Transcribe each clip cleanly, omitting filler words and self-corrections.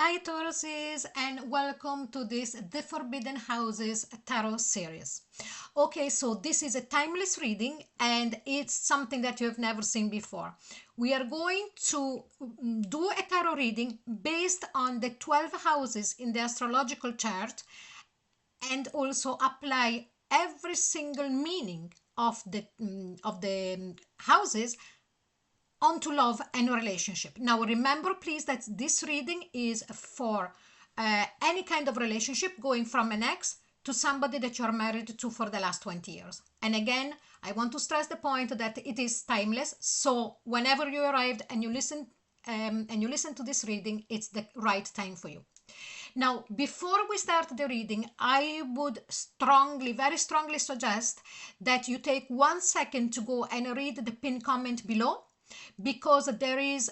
Hi Tauruses, and welcome to this The Forbidden Houses Tarot series. Okay, so this is a timeless reading and it's something that you have never seen before. We are going to do a tarot reading based on the 12 houses in the astrological chart and also apply every single meaning of the houses onto love and relationship. Now remember please that this reading is for any kind of relationship, going from an ex to somebody that you're married to for the last 20 years. And again, I want to stress the point that it is timeless, so whenever you arrived and you listen to this reading, it's the right time for you. Now, before we start the reading, I would very strongly suggest that you take 1 second to go and read the pinned comment below, because there is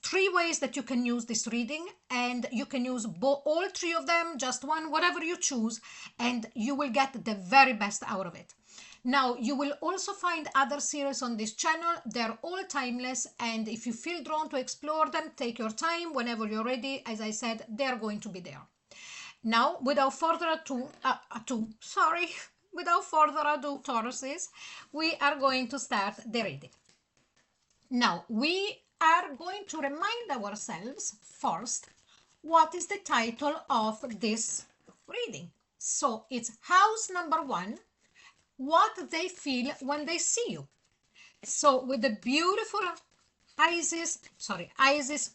three ways that you can use this reading, and you can use all three of them, just one, whatever you choose, and you will get the very best out of it. Now, you will also find other series on this channel. They're all timeless, and if you feel drawn to explore them, take your time. Whenever you're ready, as I said, they're going to be there. Now, without further ado, Tauruses, we are going to start the reading. Now, we are going to remind ourselves first what is the title of this reading. So it's house number 1, what they feel when they see you. So with the beautiful Isis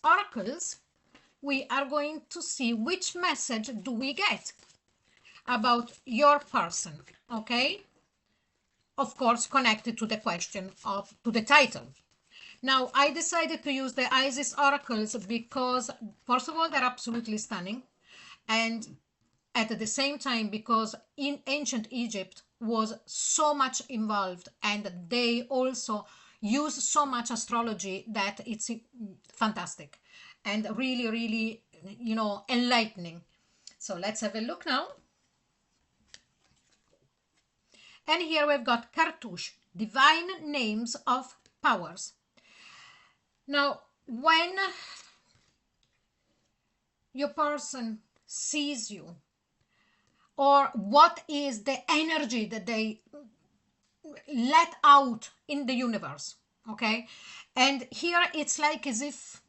oracles, we are going to see which message do we get about your person, okay? Of course, connected to the question to the title. Now, I decided to use the Isis oracles because, first of all, they're absolutely stunning. And at the same time, because in ancient Egypt was so much involved and they also use so much astrology that it's fantastic and really, really, enlightening. So let's have a look now. And here we've got Cartouche, divine names of powers. Now, when your person sees you, or what is the energy that they let out in the universe, okay? And here it's like as if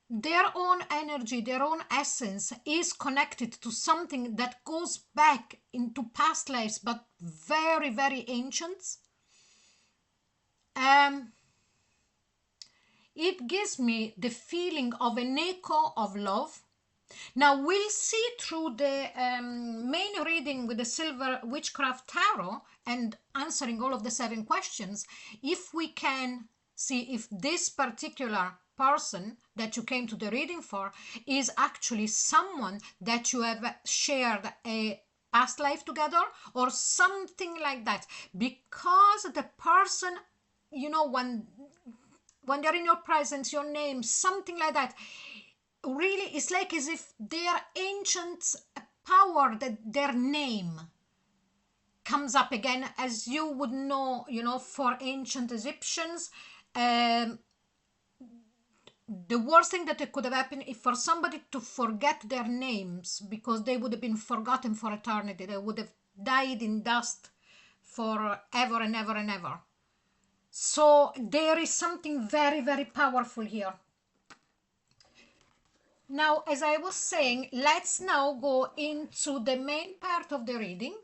their own energy, their own essence is connected to something that goes back into past lives, but very, very ancient. It gives me the feeling of an echo of love. Now we'll see through the main reading with the Silver Witchcraft Tarot and answering all of the 7 questions, if we can see if this particular person that you came to the reading for is actually someone that you have shared a past life together or something like that. Because the person, when they're in your presence, your name, something like that, really it's like as if their ancient power, that their name comes up again. As you would know, for ancient Egyptians, the worst thing that could have happened is for somebody to forget their names, because they would have been forgotten for eternity. They would have died in dust forever and ever and ever. So there is something very, very powerful here. Now, as I was saying, let's now go into the main part of the reading.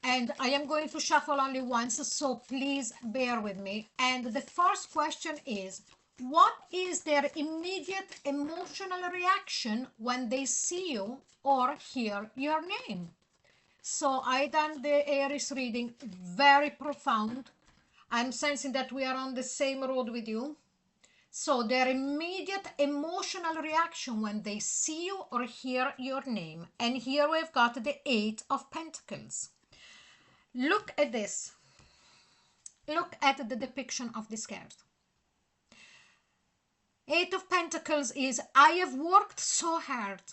And I am going to shuffle only once, so please bear with me. And the first question is, what is their immediate emotional reaction when they see you or hear your name? So I done the Aries reading, very profound. I'm sensing that we are on the same road with you. So their immediate emotional reaction when they see you or hear your name. And here we've got the 8 of Pentacles. Look at this. Look at the depiction of this card. 8 of Pentacles is, I have worked so hard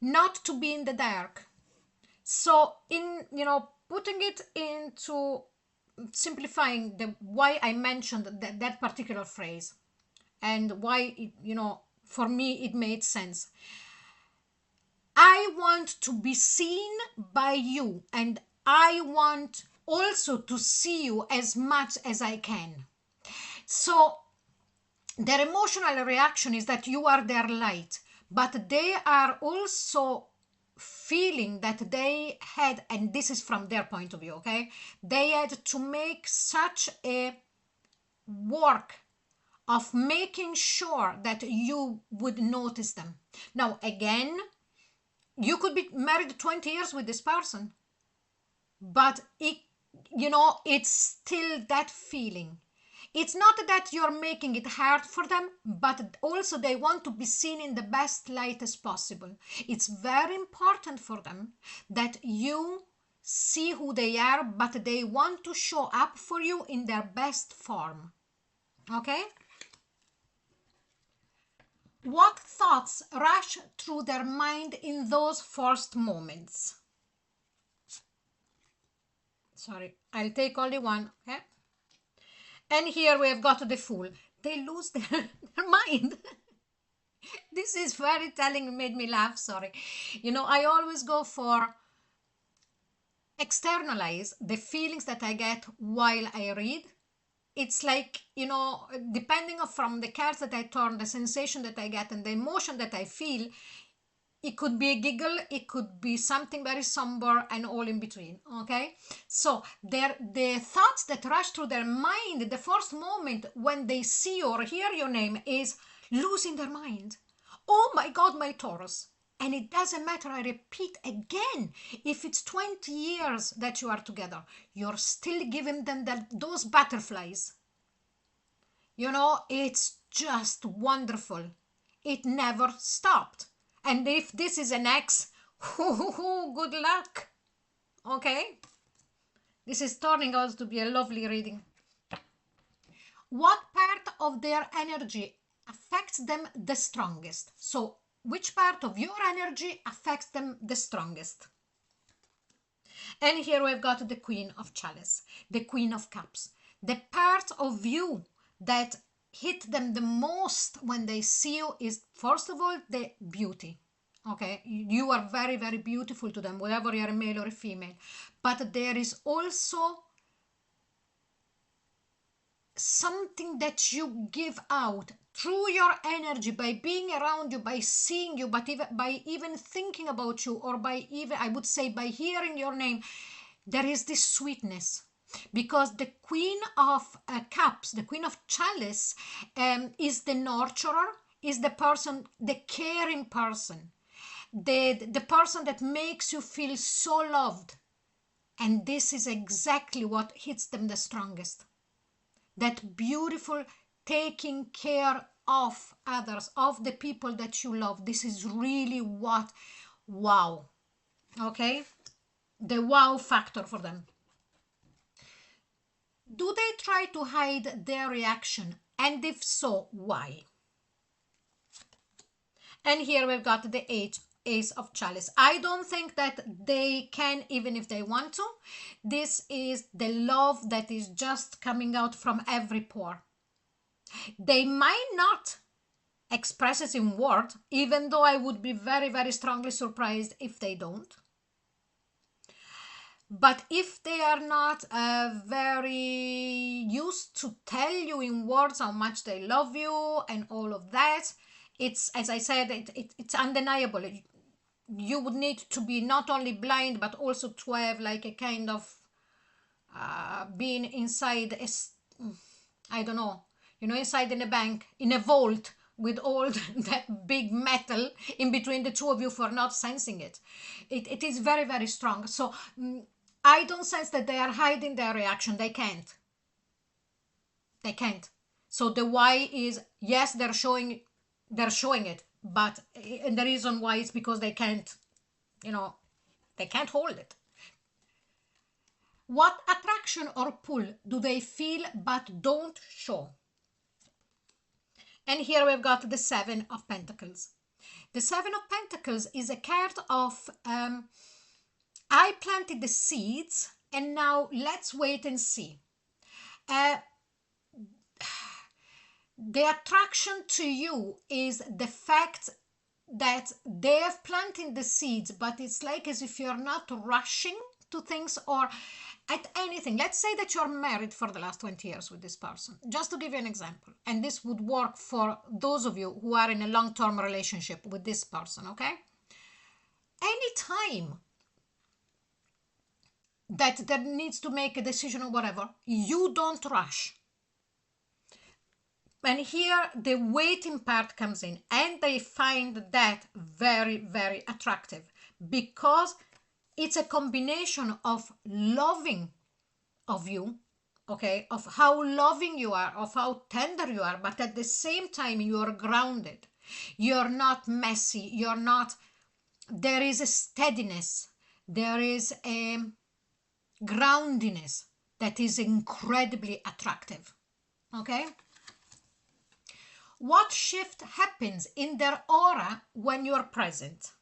not to be in the dark. So putting it into simplifying why I mentioned that particular phrase, and why for me it made sense. I want to be seen by you, and I want also to see you as much as I can. So their emotional reaction is that you are their light, but they are also feeling that they had, and this is from their point of view, okay, they had to make such a work of making sure that you would notice them. Now again, you could be married 20 years with this person, but it's still that feeling. It's not that you're making it hard for them, but also they want to be seen in the best light as possible. It's very important for them that you see who they are, but they want to show up for you in their best form. Okay? What thoughts rush through their mind in those first moments? Sorry, I'll take only one. Okay? And here we have got the Fool. They lose their mind. This is very telling, made me laugh. Sorry. I always go for externalize the feelings that I get while I read. It's like, depending on from the cards that I turn, the sensation that I get and the emotion that I feel, it could be a giggle, it could be something very somber, and all in between. Okay, so the thoughts that rush through their mind the first moment when they see or hear your name is losing their mind. Oh my God, my Taurus. And it doesn't matter, I repeat again, if it's 20 years that you are together, you're still giving them those butterflies. It's just wonderful. It never stopped. And if this is an ex, good luck. Okay? This is turning out to be a lovely reading. What part of their energy affects them the strongest? So, which part of your energy affects them the strongest? And here we've got the Queen of Chalice, the Queen of Cups. The part of you that hit them the most when they see you is, first of all, the beauty. Okay, you are very, very beautiful to them, whether you're a male or a female. But there is also something that you give out through your energy by being around you, by seeing you, but even thinking about you, or by even, I would say, by hearing your name. There is this sweetness, because the Queen of Cups, the Queen of Chalice, is the nurturer, is the person, the caring person, the person that makes you feel so loved. And this is exactly what hits them the strongest. That beautiful taking care of others, of the people that you love. This is really what, wow. Okay? The wow factor for them. Do they try to hide their reaction? And if so, why? And here we've got the Ace of Chalice. I don't think that they can, even if they want to. This is the love that is just coming out from every pore. They might not express it in words, even though I would be very, very strongly surprised if they don't. But if they are not very used to tell you in words how much they love you and all of that, it's, as I said, it's undeniable. You would need to be not only blind, but also to have like a kind of being inside a, I don't know, inside in a bank, in a vault, with all that big metal in between the two of you for not sensing it. It is very, very strong. So I don't sense that they are hiding their reaction. They can't. They can't. So the why is, yes, they're showing it, but and the reason why is because they can't, they can't hold it. What attraction or pull do they feel but don't show? And here we've got the Seven of Pentacles. The Seven of Pentacles is a card of I planted the seeds and now let's wait and see. The attraction to you is the fact that they have planted the seeds, but it's like as if you're not rushing to things or at anything. Let's say that you're married for the last 20 years with this person, just to give you an example. And this would work for those of you who are in a long-term relationship with this person, okay? Anytime that there needs to make a decision or whatever, you don't rush. And here the waiting part comes in, and they find that very, very attractive because it's a combination of loving of you, okay, of how loving you are, of how tender you are, but at the same time you're grounded. You're not messy. You're not, there is a steadiness. There is a groundiness that is incredibly attractive, okay? What shift happens in their aura when you're present?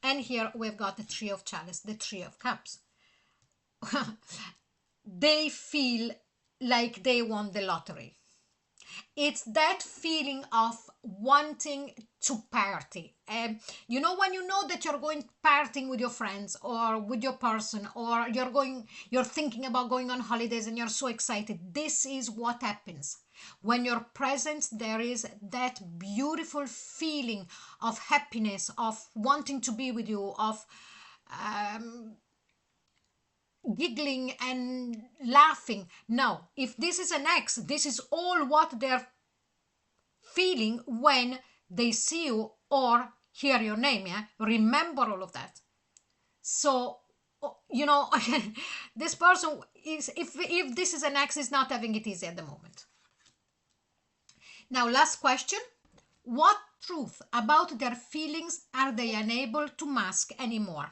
And here we've got the Three of Chalice, the Three of Cups. They feel like they won the lottery. It's that feeling of wanting to party. You know, when you know that you're going partying with your friends or with your person, or you're thinking about going on holidays and you're so excited. This is what happens. When you're present, there is that beautiful feeling of happiness, of wanting to be with you, of giggling and laughing. Now, if this is an ex, this is all what they're feeling when they see you or hear your name. Yeah, remember all of that. So, you know, this person is, if this is an ex, is not having it easy at the moment. Now, last question. What truth about their feelings are they unable to mask anymore?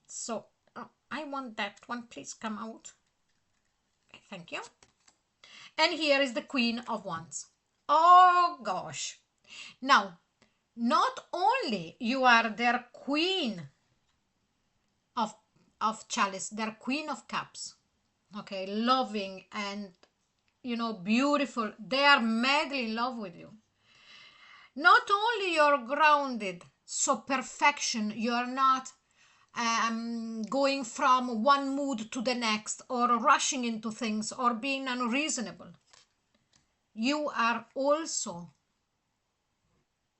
So, I want that one. Please come out. Okay, thank you. And here is the Queen of Wands. Oh, gosh. Now, not only you are their Queen of Chalice, their Queen of Cups, okay, loving and, you know, beautiful. They are madly in love with you. Not only you're grounded, so perfection, you're not going from one mood to the next or rushing into things or being unreasonable. You are also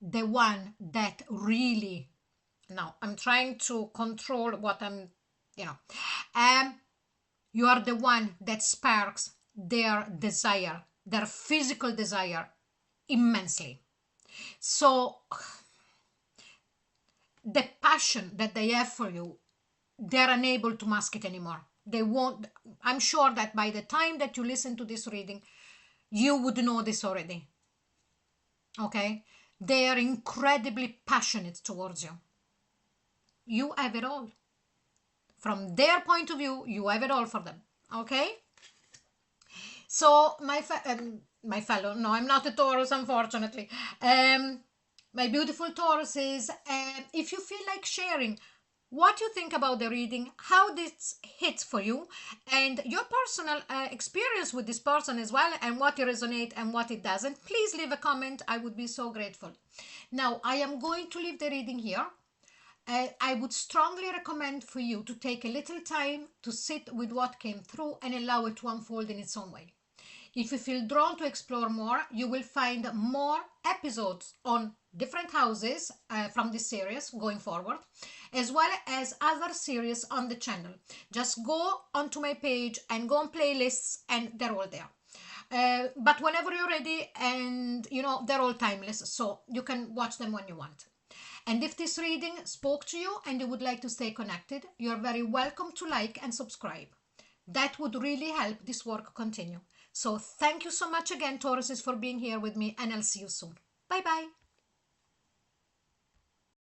the one that really, now I'm trying to control what I'm, you know, you are the one that sparks their desire, their physical desire immensely. So the passion that they have for you, they're unable to mask it anymore. They won't. I'm sure that by the time that you listen to this reading, you would know this already. Okay? They are incredibly passionate towards you. You have it all. From their point of view, you have it all for them. Okay? So, my fellow, no, I'm not a Taurus, unfortunately. My beautiful Tauruses, if you feel like sharing what you think about the reading, how this hits for you, and your personal experience with this person as well, and what you resonate and what it doesn't, please leave a comment. I would be so grateful. Now, I am going to leave the reading here. I would strongly recommend for you to take a little time to sit with what came through and allow it to unfold in its own way. If you feel drawn to explore more, you will find more episodes on different houses from this series going forward, as well as other series on the channel. Just go onto my page and go on playlists, and they're all there. But whenever you're ready, and you know, they're all timeless, so you can watch them when you want. And if this reading spoke to you and you would like to stay connected, you're very welcome to like and subscribe. That would really help this work continue. So thank you so much again, Tauruses, for being here with me, and I'll see you soon. Bye bye.